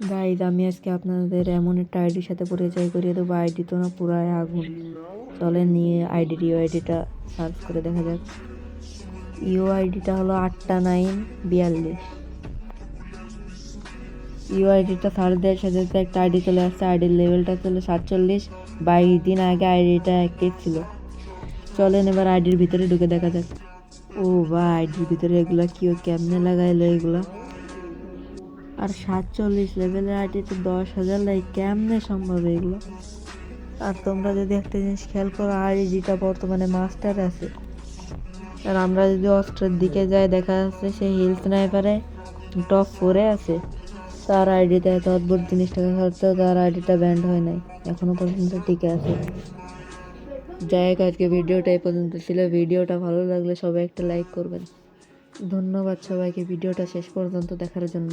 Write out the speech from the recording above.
Guys আমি আজকে আপনাদের এমন একটা আইডির সাথে পরিচয় করিয়ে দেবো। আইডি তো না পুরাই আগুন। চলে নিয়ে আইডির ইউআইডিটা সার্চ করে দেখা যাক। ইউআইডিটা হলো 8942। ইউআইডিটা সার্চ দেওয়ার সাথে সাথে একটা আইডি চলে আসছে। আইডির লেভেলটা চলে 47। 22 দিন আগে আইডিটা অ্যাক্টিভ ছিল। চলেন এবার আইডির ভিতরে ঢুকে দেখা যাক। ও বা আইডির ভিতরে এগুলা কেমনে লাগাইলো এগুলা। আর 47 লেভেলের আইডিতে 10,000 লাইক, কেমনে সম্ভব এগুলো? আর তোমরা যদি একটা জিনিস খেয়াল করো, আইডিটা বর্তমানে মাস্টার আছে। আর আমরা যদি অস্ট্রের দিকে যাই দেখা যাচ্ছে সে হিল স্নাইপারে টপ 4-এ আছে। তার আইডিতে এত অদ্ভুত জিনিস থাকা সত্ত্বেও তার আইডিটা ব্যান্ড হয় নাই, এখনো পর্যন্ত টিকে আছে। যাই হোক, আজকে ভিডিওটা এই পর্যন্ত ছিল। ভিডিওটা ভালো লাগলে সবাই একটা লাইক করবেন। ধন্যবাদ সবাইকে ভিডিওটা শেষ পর্যন্ত দেখার জন্য।